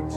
We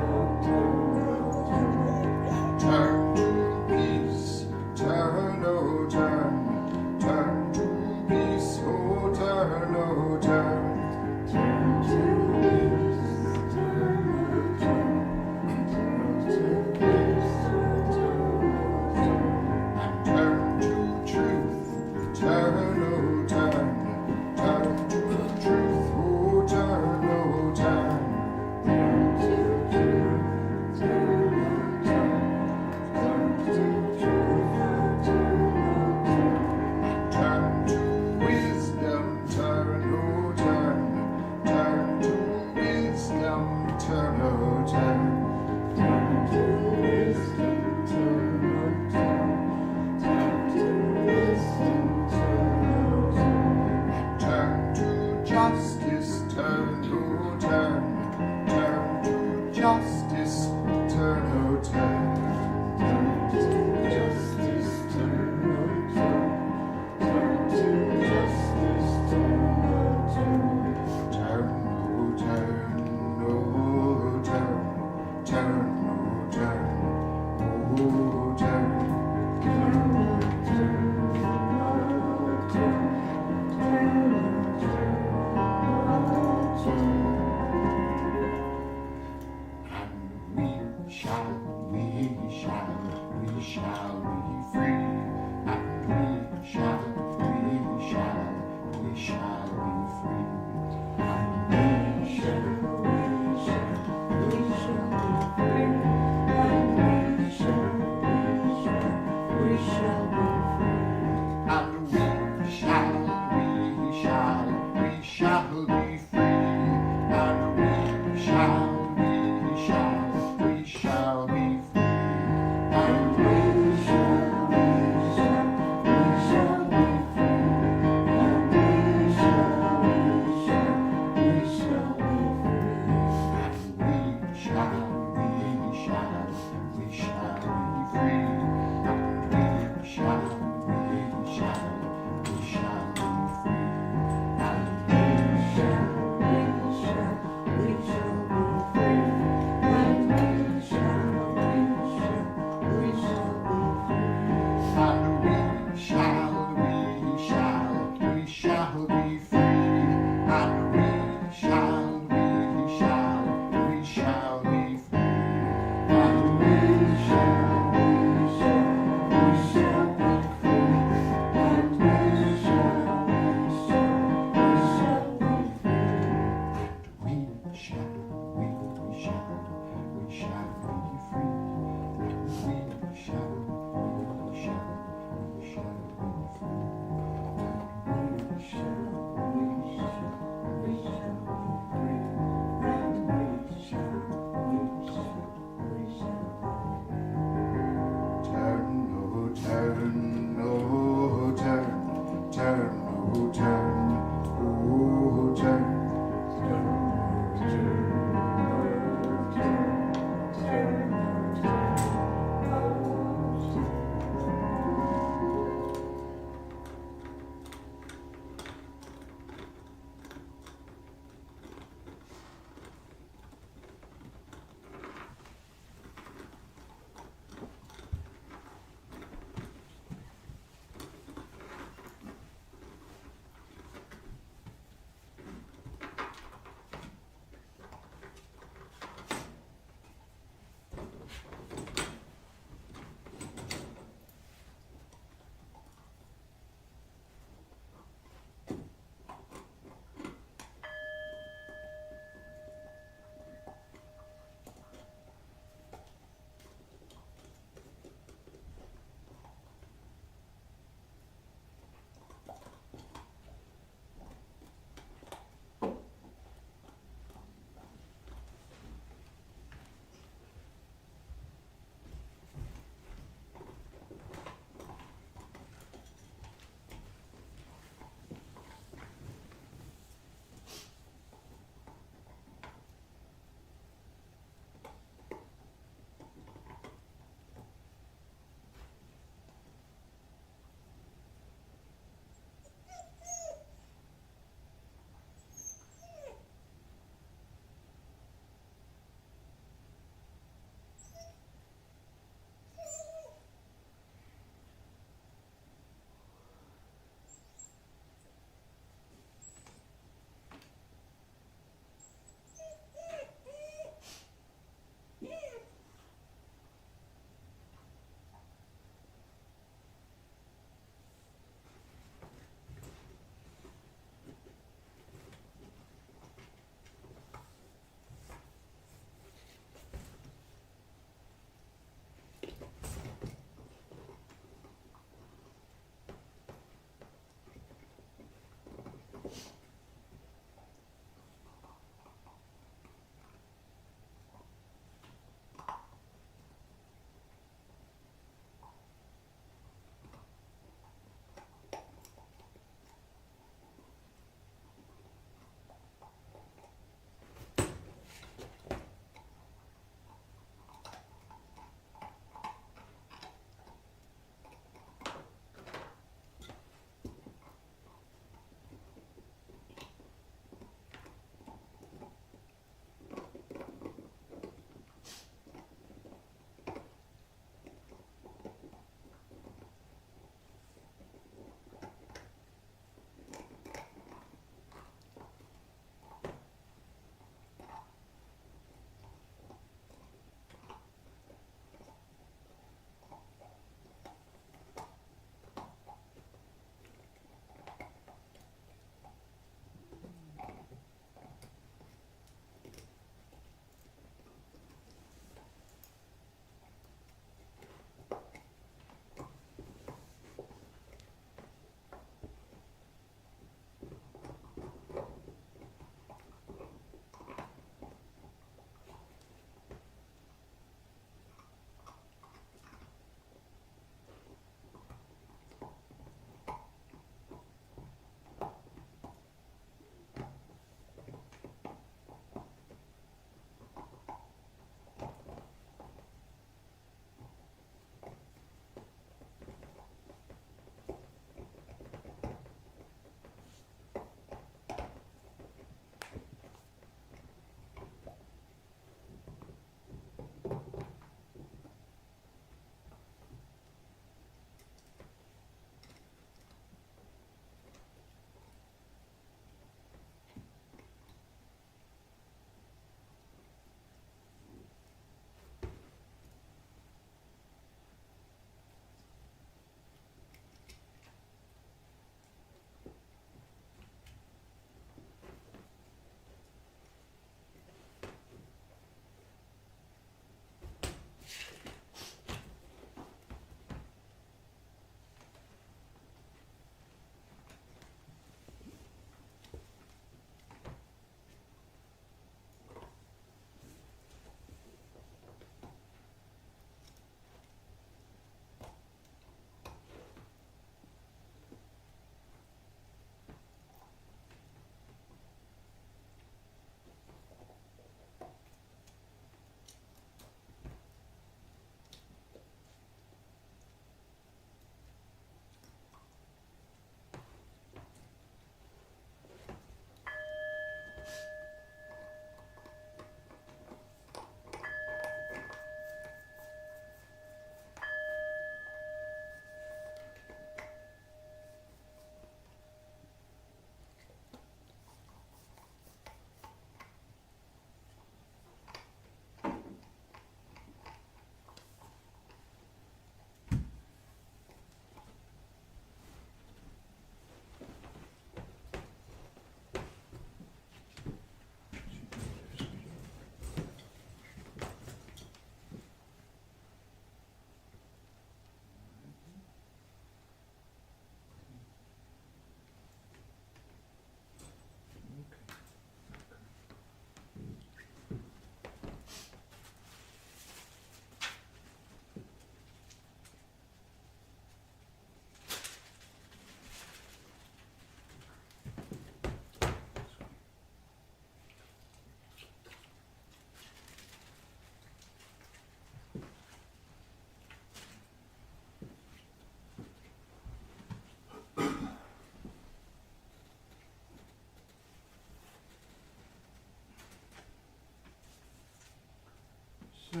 So,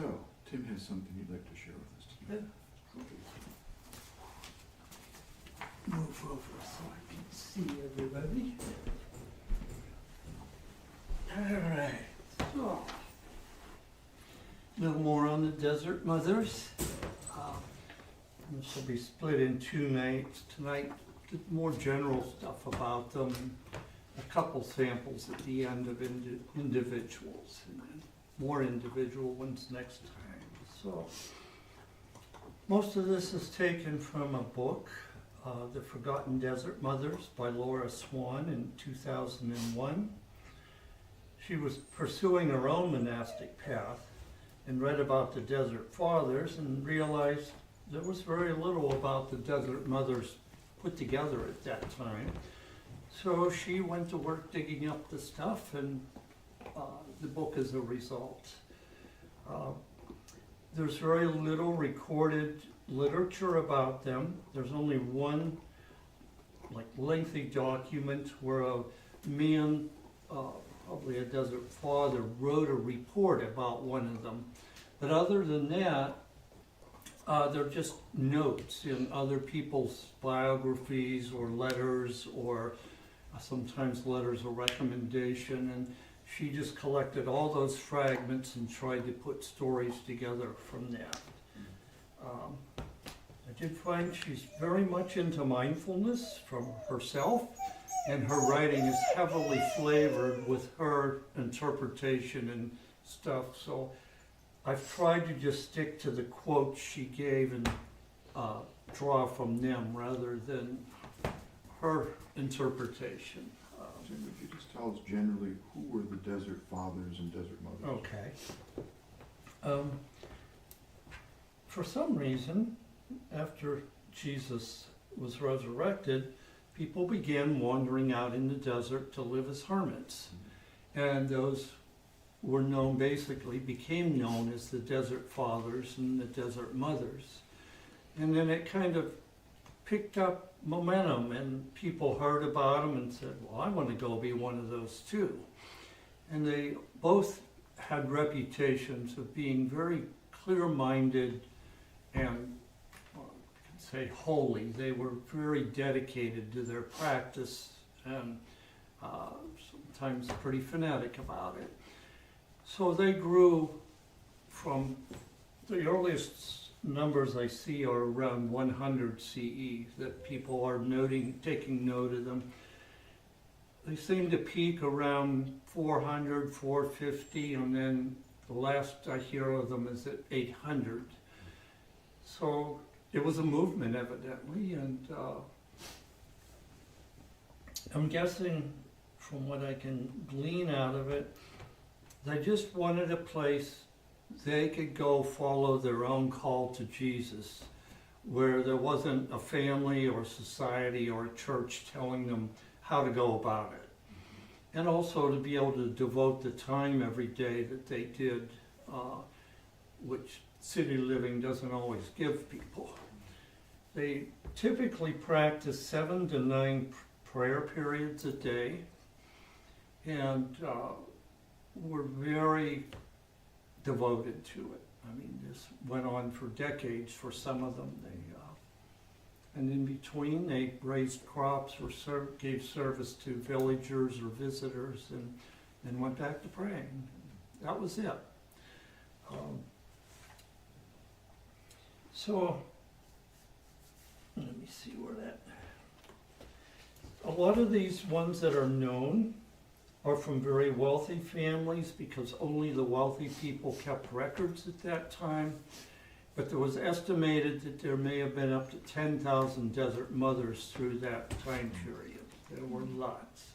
Tim has something he'd like to share with us tonight. Move over so I can see everybody. All right, so a little more on the Desert Mothers. This will be split in 2 nights. Tonight, more general stuff about them, a couple samples at the end of individuals, and then more individual ones next time. So, most of this is taken from a book, The Forgotten Desert Mothers by Laura Swan in 2001. She was pursuing her own monastic path and read about the Desert Fathers and realized there was very little about the Desert Mothers put together at that time. So she went to work digging up the stuff, and the book is a result. There's very little recorded literature about them. There's only one lengthy document where a man, probably a Desert Father, wrote a report about one of them. But other than that, they're just notes in other people's biographies or letters, or sometimes letters of recommendation. And she just collected all those fragments and tried to put stories together from that. I did find she's very much into mindfulness from herself, and her writing is heavily flavored with her interpretation and stuff. So I've tried to just stick to the quotes she gave and draw from them rather than her interpretation. Tim, would you just tell us generally who were the Desert Fathers and Desert Mothers? Okay. For some reason, after Jesus was resurrected, people began wandering out in the desert to live as hermits. And those were known, basically became known as the Desert Fathers and the Desert Mothers. And then it kind of picked up momentum, and people heard about them and said, well, I want to go be one of those too. And they both had reputations of being very clear-minded and, well, I can say, holy. They were very dedicated to their practice and sometimes pretty fanatic about it. So they grew from, the earliest numbers I see are around 100 CE, that people are taking note of them. They seem to peak around 400, 450, and then the last I hear of them is at 800. So it was a movement, evidently, and I'm guessing from what I can glean out of it, they just wanted a place they could go follow their own call to Jesus, where there wasn't a family or society or a church telling them how to go about it. And also to be able to devote the time every day that they did, which city living doesn't always give people. They typically practice 7 to 9 prayer periods a day, and were very devoted to it. I mean, this went on for decades for some of them. And in between, they raised crops or gave service to villagers or visitors, and went back to praying. That was it. So, let me see where that. A lot of these ones that are known are from very wealthy families, because only the wealthy people kept records at that time. But there was estimated that there may have been up to 10,000 Desert Mothers through that time period. There were lots.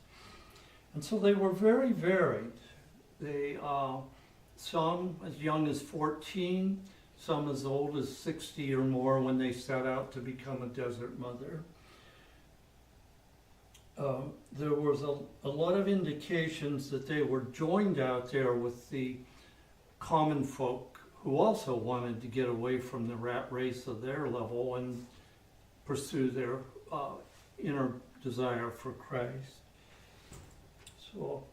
And so they were very varied. They, some as young as 14, some as old as 60 or more when they set out to become a Desert Mother. There was a lot of indications that they were joined out there with the common folk who also wanted to get away from the rat race of their level and pursue their inner desire for Christ. So,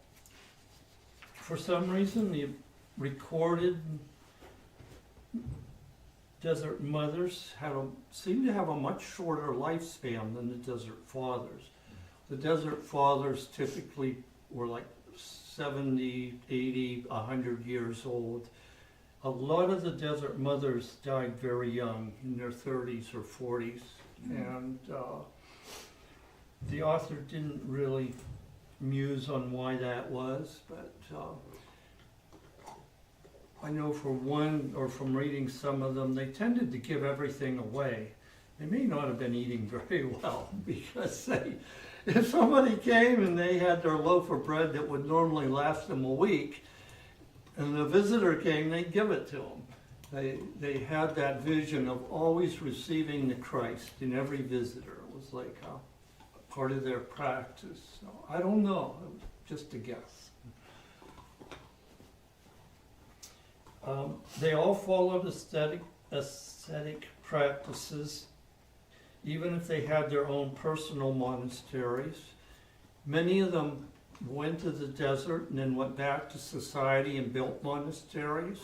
for some reason, the recorded desert mothers seemed to have a much shorter lifespan than the desert fathers. The desert fathers typically were like 70, 80, 100 years old. A lot of the desert mothers died very young, in their 30s or 40s, and the author didn't really muse on why that was, but I know for one, or from reading some of them, they tended to give everything away. They may not have been eating very well, because if somebody came and they had their loaf of bread that would normally last them a week, and the visitor came, they'd give it to them. They had that vision of always receiving the Christ in every visitor. It was like a part of their practice. So I don't know, it was just a guess. They all followed ascetic practices, even if they had their own personal monasteries. Many of them went to the desert and then went back to society and built monasteries.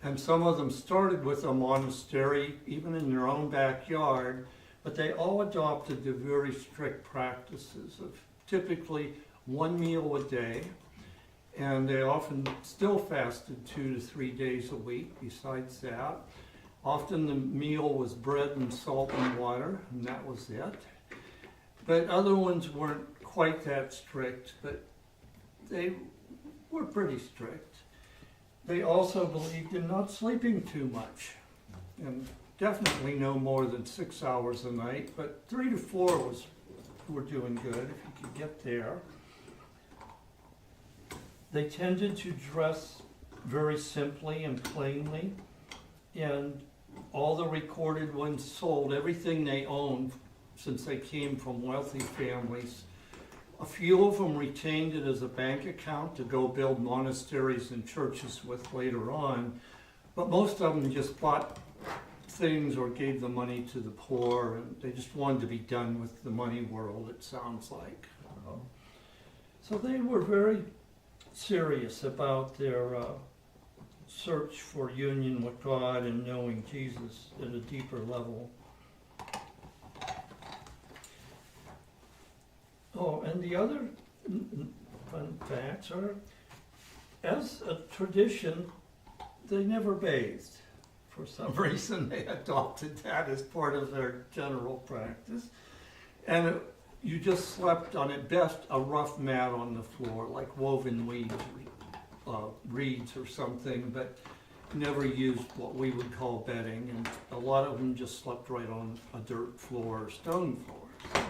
And some of them started with a monastery, even in their own backyard, but they all adopted the very strict practices of typically one meal a day, and they often still fasted 2 to 3 days a week besides that. Often the meal was bread and salt and water, and that was it. But other ones weren't quite that strict, but they were pretty strict. They also believed in not sleeping too much, and definitely no more than 6 hours a night, but 3 to 4 were doing good if you could get there. They tended to dress very simply and plainly, and all the recorded ones sold everything they owned, since they came from wealthy families. A few of them retained it as a bank account to go build monasteries and churches with later on, but most of them just bought things or gave the money to the poor, and they just wanted to be done with the money world, it sounds like. So they were very serious about their search for union with God and knowing Jesus at a deeper level. Oh, and the other fun facts are, as a tradition, they never bathed. For some reason, they adopted that as part of their general practice. And you just slept on, at best, a rough mat on the floor, like woven reeds or something, but never used what we would call bedding. And a lot of them just slept right on a dirt floor or stone floor.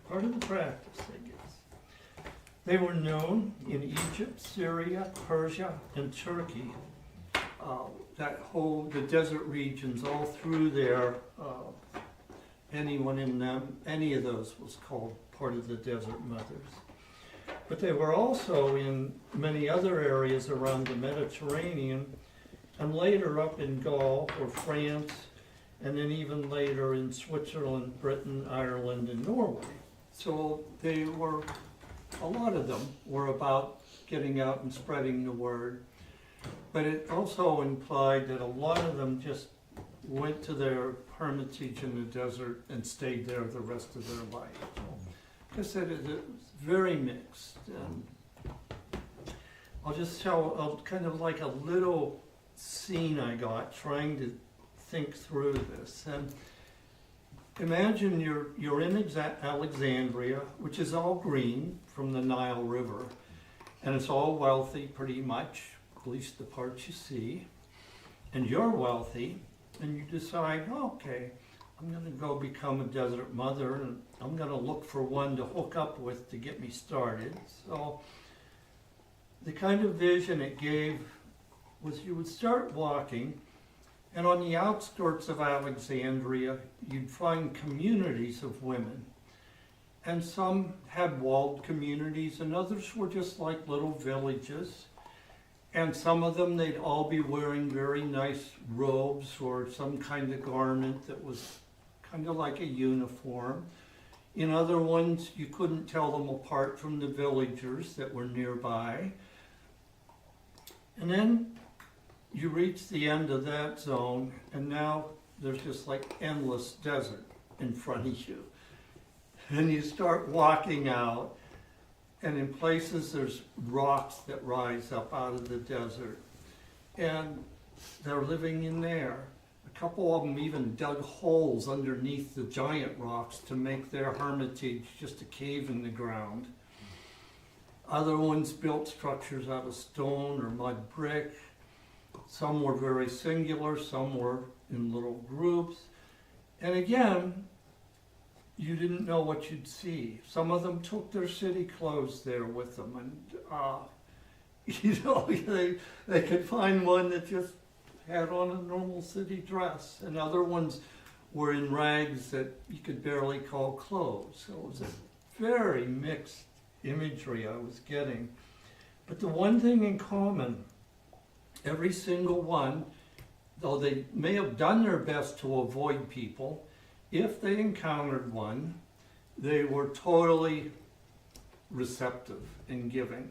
Part of the practice, I guess. They were known in Egypt, Syria, Persia, and Turkey. The desert regions, all through there, anyone in them, any of those was called part of the desert mothers. But they were also in many other areas around the Mediterranean, and later up in Gaul or France, and then even later in Switzerland, Britain, Ireland, and Norway. So they were, a lot of them were about getting out and spreading the word. But it also implied that a lot of them just went to their hermitage in the desert and stayed there the rest of their life. Like I said, it was very mixed. And I'll just tell kind of like a little scene I got trying to think through this. And imagine you're in Alexandria, which is all green from the Nile River, and it's all wealthy pretty much, at least the parts you see, and you're wealthy, and you decide, okay, I'm going to go become a desert mother, and I'm going to look for one to hook up with to get me started. So the kind of vision it gave was you would start walking, and on the outskirts of Alexandria, you'd find communities of women. And some had walled communities, and others were just like little villages. And some of them, they'd all be wearing very nice robes or some kind of garment that was kind of like a uniform. In other ones, you couldn't tell them apart from the villagers that were nearby. And then you reach the end of that zone, and now there's just like endless desert in front of you. And you start walking out, and in places there's rocks that rise up out of the desert. And they're living in there. A couple of them even dug holes underneath the giant rocks to make their hermitage just a cave in the ground. Other ones built structures out of stone or mud brick. Some were very singular, some were in little groups. And again, you didn't know what you'd see. Some of them took their city clothes there with them, and they could find one that just had on a normal city dress, and other ones were in rags that you could barely call clothes. So it was a very mixed imagery I was getting. But the one thing in common, every single one, though they may have done their best to avoid people, if they encountered one, they were totally receptive and giving.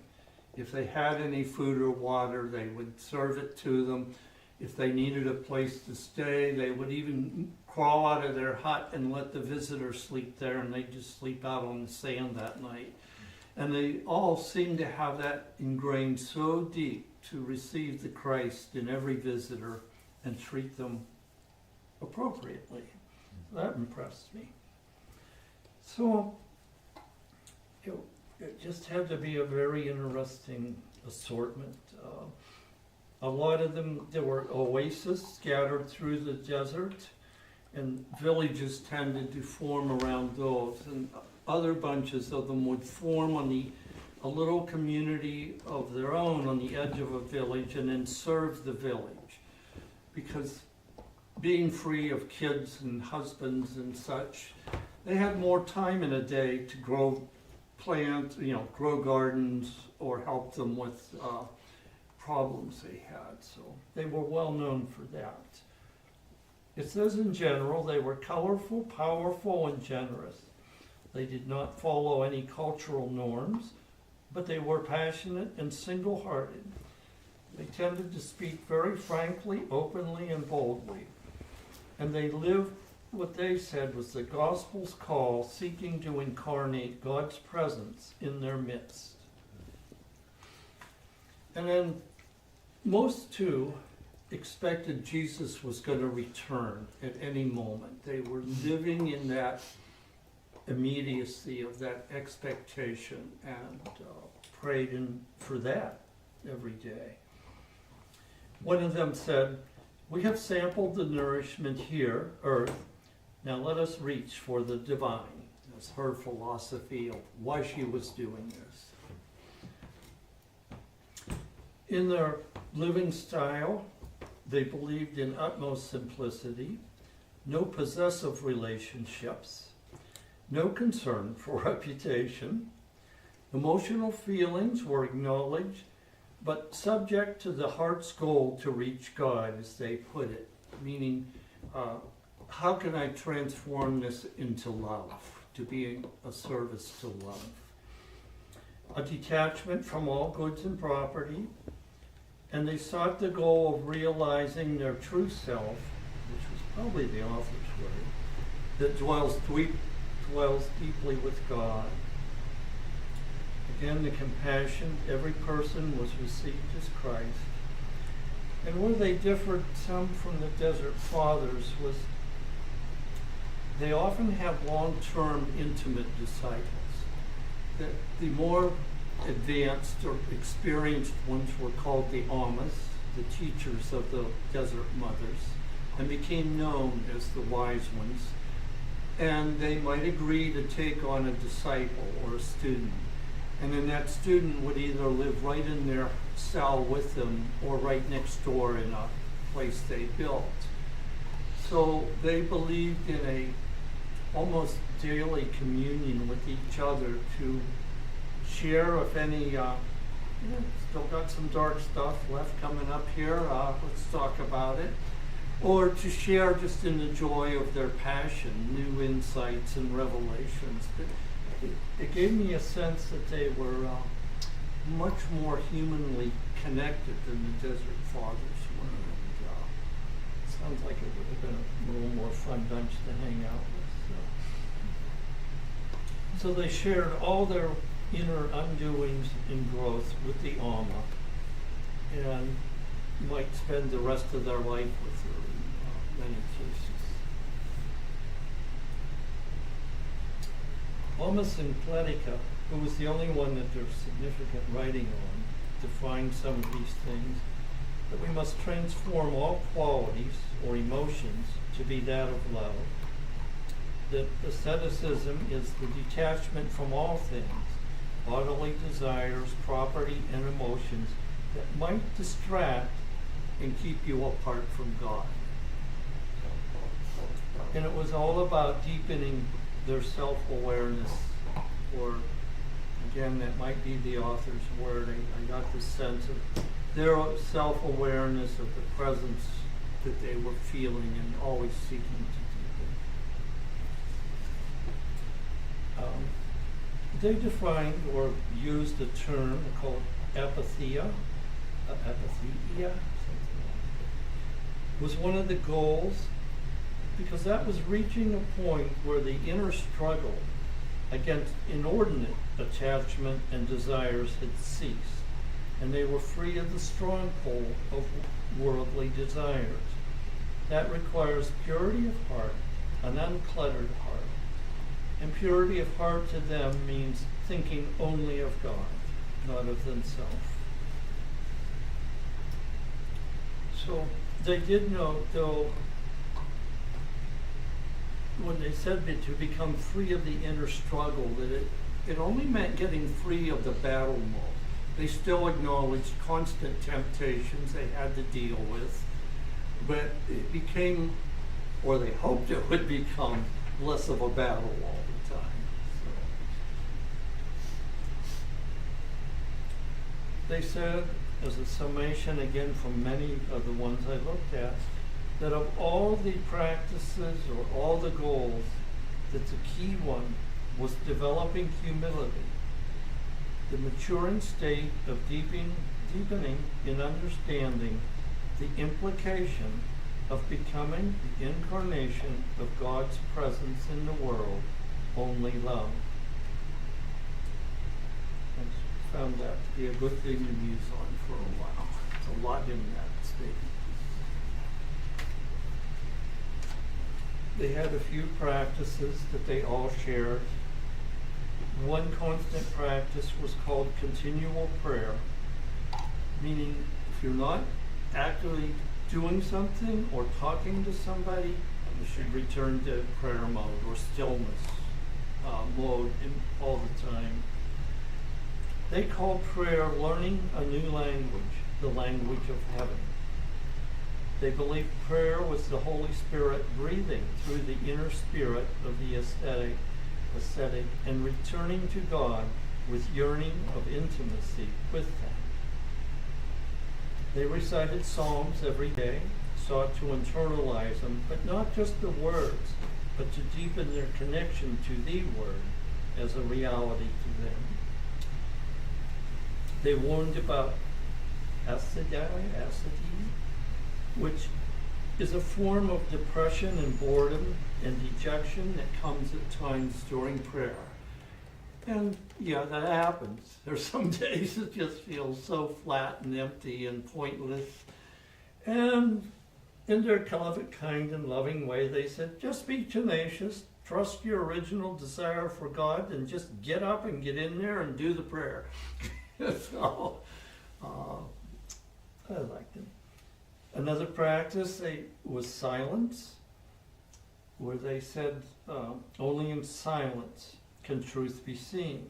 If they had any food or water, they would serve it to them. If they needed a place to stay, they would even crawl out of their hut and let the visitor sleep there, and they'd just sleep out on the sand that night. And they all seemed to have that ingrained so deep to receive the Christ in every visitor and treat them appropriately. That impressed me. So it just had to be a very interesting assortment. A lot of them, there were oases scattered through the desert, and villages tended to form around those. And other bunches of them would form on a little community of their own on the edge of a village and then serve the village. Because being free of kids and husbands and such, they had more time in a day to grow plants, grow gardens, or help them with problems they had. So they were well known for that. It says in general, they were colorful, powerful, and generous. They did not follow any cultural norms, but they were passionate and single-hearted. They tended to speak very frankly, openly, and boldly. And they lived what they said was the gospel's call, seeking to incarnate God's presence in their midst. And then most too expected Jesus was going to return at any moment. They were living in that immediacy of that expectation and prayed for that every day. One of them said, "We have sampled the nourishment here, earth. Now let us reach for the divine." That's her philosophy of why she was doing this. In their living style, they believed in utmost simplicity, no possessive relationships, no concern for reputation. Emotional feelings were acknowledged, but subject to the heart's goal to reach God, as they put it, meaning, how can I transform this into love, to being a service to love? A detachment from all goods and property, and they sought the goal of realizing their true self, which was probably the author's word, that dwells deeply with God. Again, the compassion, every person was received as Christ. And where they differed some from the Desert Fathers was they often have long-term intimate disciples. The more advanced or experienced ones were called the Amas, the teachers of the desert mothers, and became known as the wise ones. And they might agree to take on a disciple or a student. And then that student would either live right in their cell with them or right next door in a place they built. So they believed in a almost daily communion with each other to share, if any, still got some dark stuff left coming up here, let's talk about it. Or to share just in the joy of their passion, new insights and revelations. It gave me a sense that they were much more humanly connected than the Desert Fathers were. Sounds like it would have been a little more fun bunch to hang out with. So they shared all their inner undoings and growth with the Alma, and might spend the rest of their life with her in many cases. Alma Syncletica, who was the only one that there's significant writing on, defined some of these things, that we must transform all qualities or emotions to be that of love, that asceticism is the detachment from all things, bodily desires, property, and emotions that might distract and keep you apart from God. And it was all about deepening their self-awareness, or again, that might be the author's word. I got this sense of their self-awareness of the presence that they were feeling and always seeking to deepen. They defined or used a term called apatheia, something like that, was one of the goals, because that was reaching a point where the inner struggle against inordinate attachment and desires had ceased, and they were free of the stronghold of worldly desires. That requires purity of heart, an uncluttered heart. And purity of heart to them means thinking only of God, not of themselves. So they did know, though, when they said that to become free of the inner struggle, that it only meant getting free of the battle mode. They still acknowledged constant temptations they had to deal with, but it became, or they hoped it would become, less of a battle all the time. So they said, as a summation again from many of the ones I looked at, that of all the practices or all the goals, that the key one was developing humility, the maturing state of deepening in understanding the implication of becoming the incarnation of God's presence in the world, only love. I found that to be a good thing to muse on for a while. There's a lot in that statement. They had a few practices that they all shared. One constant practice was called continual prayer, meaning if you're not actively doing something or talking to somebody, you should return to prayer mode or stillness mode all the time. They called prayer learning a new language, the language of heaven. They believed prayer was the Holy Spirit breathing through the inner spirit of the ascetic and returning to God with yearning of intimacy with them. They recited psalms every day, sought to internalize them, but not just the words, but to deepen their connection to the Word as a reality to them. They warned about asceti, which is a form of depression and boredom and dejection that comes at times during prayer. And yeah, that happens. There's some days it just feels so flat and empty and pointless. And in their kind and loving way, they said, just be tenacious, trust your original desire for God, and just get up and get in there and do the prayer. So, I liked it. Another practice was silence, where they said only in silence can truth be seen,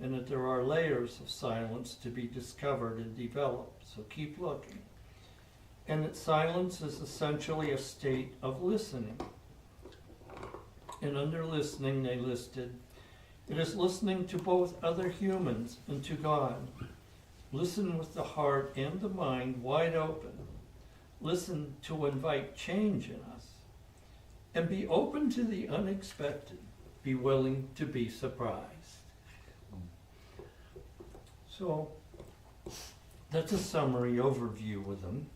and that there are layers of silence to be discovered and developed, so keep looking. And that silence is essentially a state of listening. And under listening, they listed, it is listening to both other humans and to God. Listen with the heart and the mind wide open. Listen to invite change in us. And be open to the unexpected. Be willing to be surprised. So that's a summary overview with them.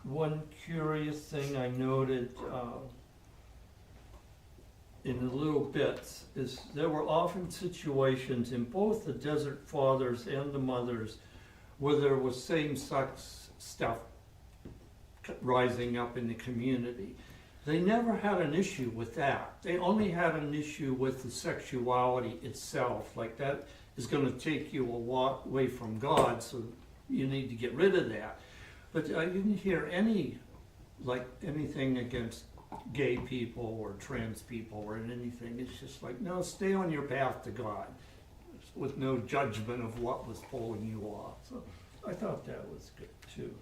one curious thing I noted in the little bits is there were often situations in both the Desert Fathers and the Mothers where there was same-sex stuff rising up in the community. They never had an issue with that. They only had an issue with the sexuality itself. Like, that is going to take you a lot away from God, so you need to get rid of that. But I didn't hear anything against gay people or trans people or anything. It's just like, no, stay on your path to God with no judgment of what was pulling you off. So I thought that was good too.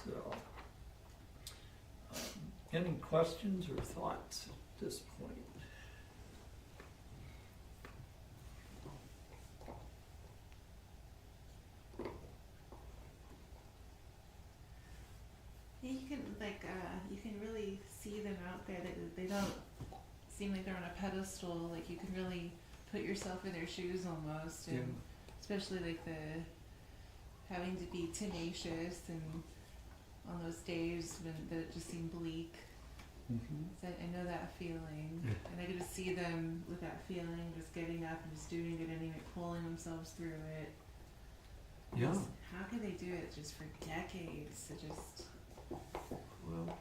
So, any questions or thoughts at this point? Yeah, you can really see them out there. They don't seem like they're on a pedestal. Like, you can really put yourself in their shoes almost, and Yeah. especially like having to be tenacious and on those days when that just seem bleak. Mm-hmm. So I know that feeling, and I get to see them with that feeling, just getting up and just doing it anyway, pulling themselves through it. Yeah. How could they do it just for decades? It just. Well,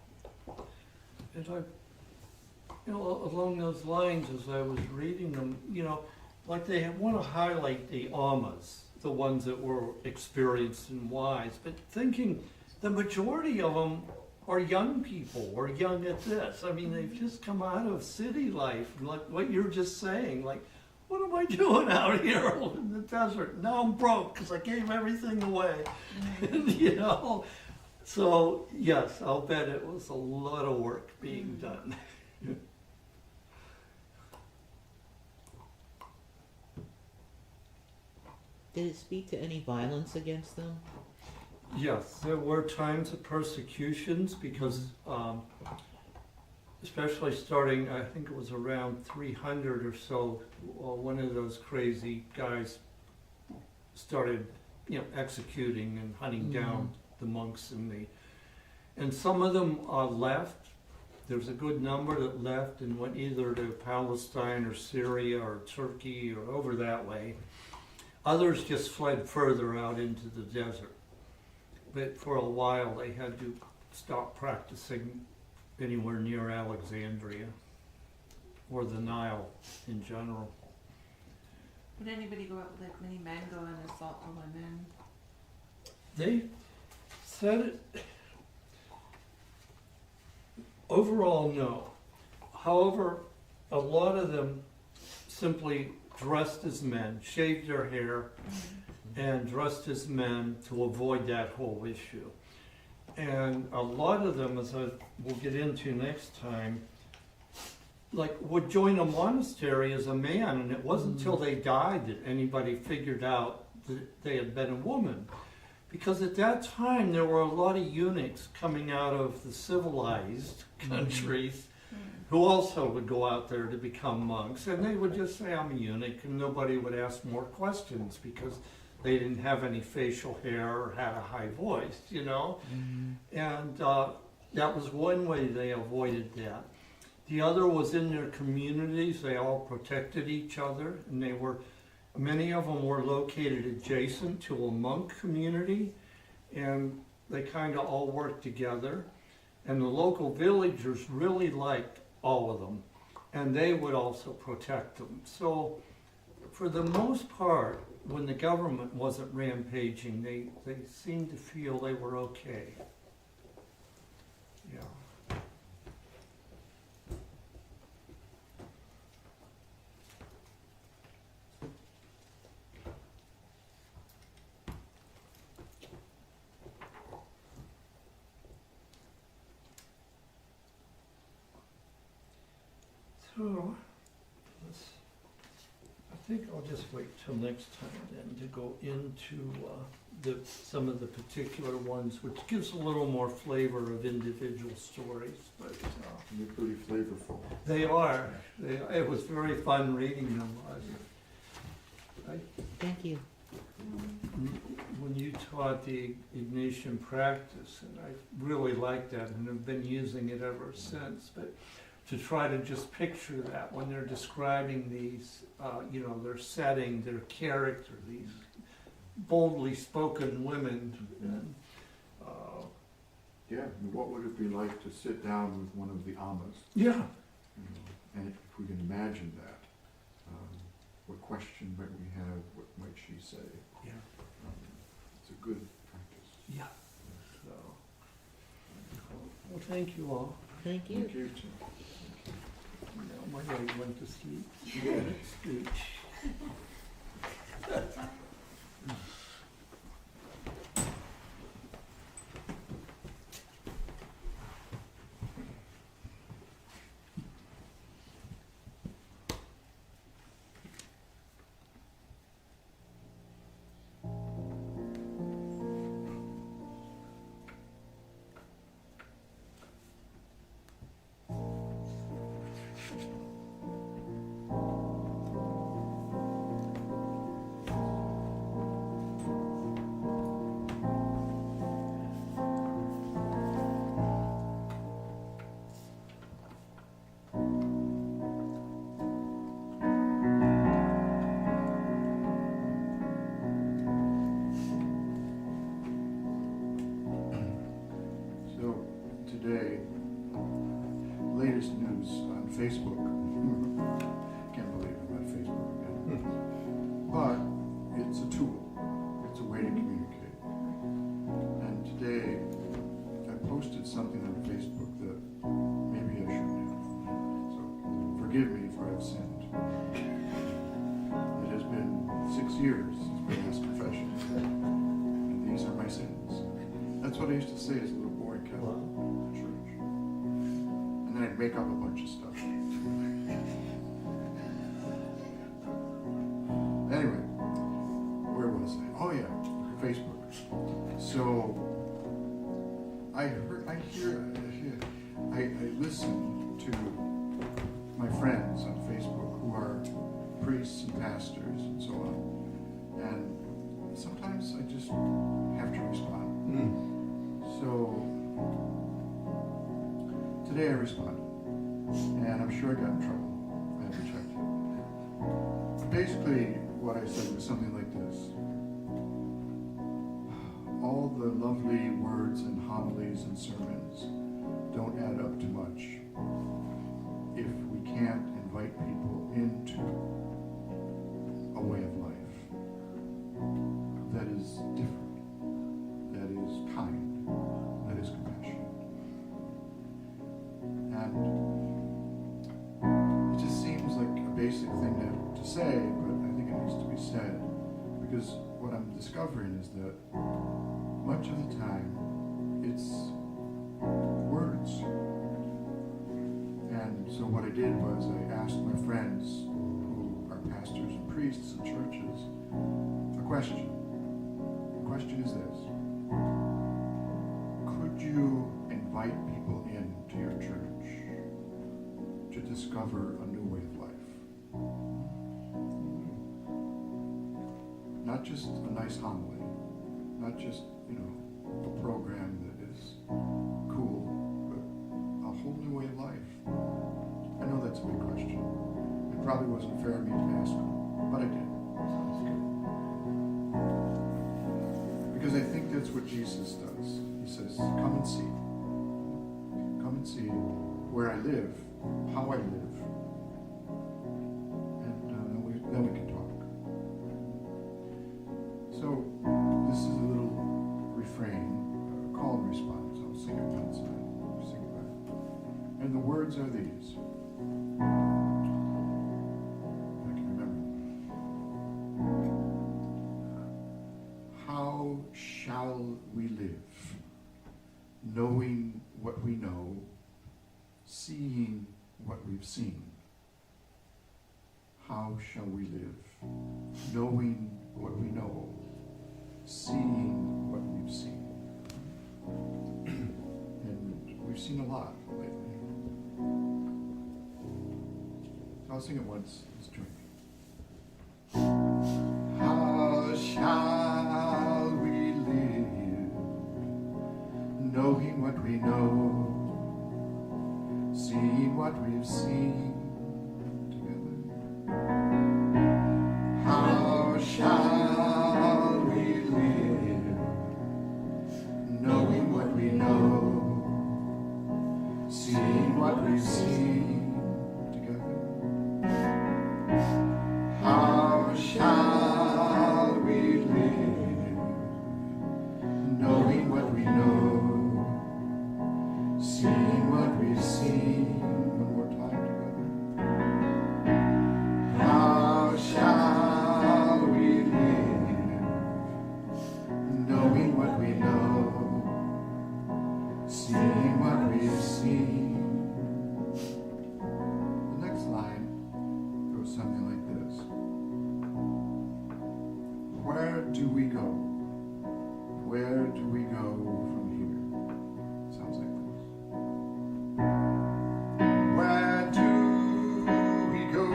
and along those lines, as I was reading them, like they want to highlight the Amas, the ones that were experienced and wise, but thinking the majority of them are young people, or young at this. I mean, they've just come out of city life, like what you're just saying, like, what am I doing out here in the desert? Now I'm broke because I gave everything away, So, yes, I'll bet it was a lot of work being done. Did it speak to any violence against them? Yes, there were times of persecutions because, especially starting, I think it was around 300 or so, one of those crazy guys started, executing and hunting down the monks and some of them left. There's a good number that left and went either to Palestine or Syria or Turkey or over that way. Others just fled further out into the desert. But for a while they had to stop practicing anywhere near Alexandria or the Nile in general. Would anybody go out, like many men go and assault the women? They said it. Overall, no. However, a lot of them simply dressed as men, shaved their hair, and dressed as men to avoid that whole issue. And a lot of them, as we'll get into next time, would join a monastery as a man, and it wasn't until they died that anybody figured out that they had been a woman. Because at that time, there were a lot of eunuchs coming out of the civilized countries who also would go out there to become monks, and they would just say, I'm a eunuch, and nobody would ask more questions because they didn't have any facial hair or had a high voice, And that was one way they avoided that. The other was in their communities. They all protected each other, and many of them were located adjacent to a monk community, and they kind of all worked together. And the local villagers really liked all of them, and they would also protect them. So for the most part, when the government wasn't rampaging, they seemed to feel they were okay. Yeah. So, I think I'll just wait till next time then to go into some of the particular ones, which gives a little more flavor of individual stories. But They're pretty flavorful. they are. It was very fun reading them. Thank you. We when you taught the Ignatian practice, and I really liked that and have been using it ever since, but to try to just picture that when they're describing these, their setting, their character, these boldly spoken women. And, Yeah, and what would it be like to sit down with one of the Amas? yeah. And if we can imagine that, what question might we have? What might she say? Yeah. It's a good practice. Yeah. So, well, thank you all. Thank you. Thank you, Tim. Now my leg went to sleep. Speech. So, today, latest news on Facebook. Can't believe I'm on Facebook again. But it's a tool. It's a way to communicate. And today, I posted something on Facebook that maybe I shouldn't have. So, forgive me for I've sinned. It has been 6 years since my last confession. And these are my sins. That's what I used to say as a little boy, Kevin, in church. And then I'd make up a bunch of stuff. Anyway, where was I? Oh yeah, Facebook. So I listen to my friends on Facebook who are priests and pastors and so on. And sometimes I just have to respond. So today I responded, and I'm sure I got in trouble. I haven't checked it. Basically, what I said was something like this: all the lovely words and homilies and sermons don't add up to much if we can't invite people into a way of life that is different, that is kind, that is compassionate. And it just seems like a basic thing to say, but I think it needs to be said, because what I'm discovering is that much of the time it's words. And so what I did was I asked my friends who are pastors and priests in churches a question. The question is this: could you invite people into your church to discover a new way of life? Not just a nice homily, not just, a program that is cool, but a whole new way of life. I know that's a big question. It probably wasn't fair of me to ask them, but I did. Because I think that's what Jesus does. He says, come and see. Come and see where I live, how I live, and then we can talk. So this is a little refrain, call and response. I'll sing it once and I'll sing it back. And the words are these. I can remember them. How shall we live, knowing what we know, seeing what we've seen? How shall we live, knowing what we know, seeing what we've seen? And we've seen a lot lately. So I'll sing it once. Let's drink. How shall we knowing what we know, seeing what we've seen together. How shall we live, knowing what we know, seeing what we've seen together? How shall we live, knowing what we know, seeing what we've seen? One more time together. How shall we live, knowing what we know, seeing what we've seen? The next line goes something like this. Where do we go? Where do we go from here? Sounds like this. Where do we go?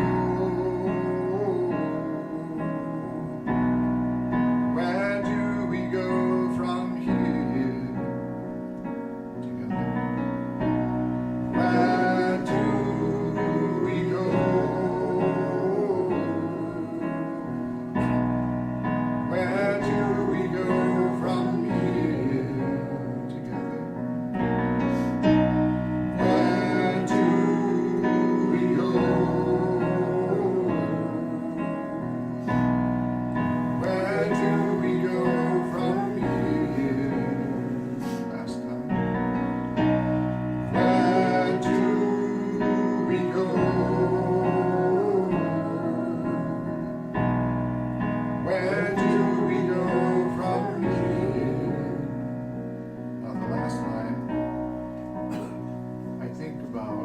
Where do we go from here? Together. Where do we go? Where do we go from here together? Where do we go? Where do we go from here? Last time. Where do we go? Where do we go from here? Now the last line, I think about,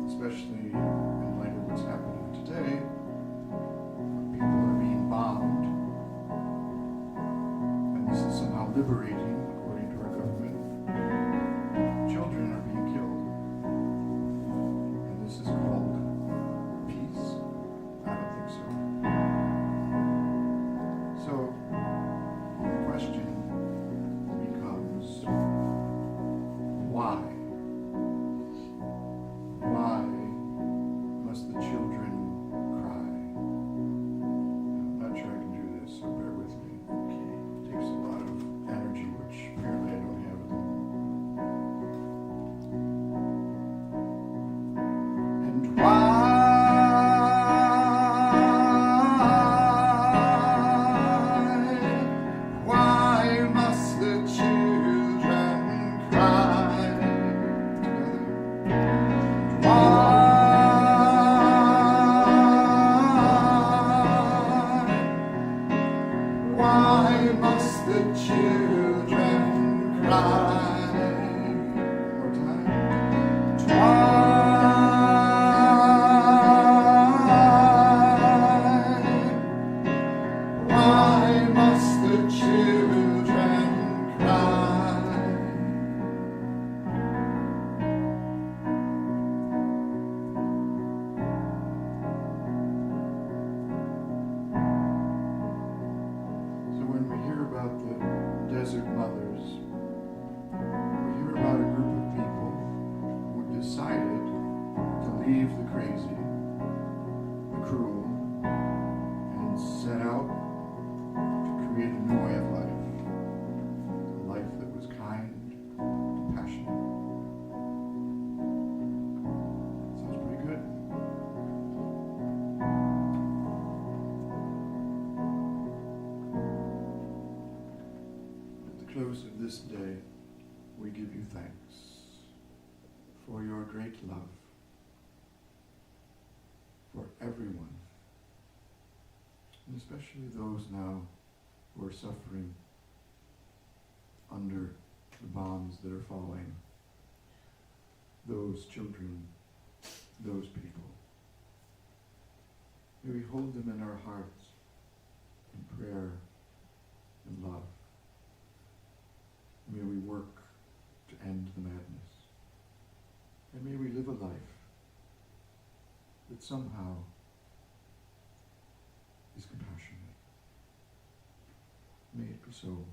especially in light of what's happening today, people are being bombed, and this is somehow liberating, according to our government. Children are being killed, and this is called peace? I don't think so. So, the question becomes, why? Why must the children cry? I'm not sure I can do this, so bear with me. It takes a lot of energy, which apparently I don't have at the moment. And why must the children cry together? Why must the children cry? One more time. Why must the children cry? So when we hear about the desert mothers, we hear about a group of people who decided to leave the crazy, the cruel, and set out to create a new way of life. A life that was kind, compassionate. Sounds pretty good. At the close of this day, we give you thanks for your great love for everyone, and especially those now who are suffering under the bombs that are falling, those children, those people. May we hold them in our hearts in prayer and love. May we work to end the madness. And may we live a life that somehow is compassionate. May it be so.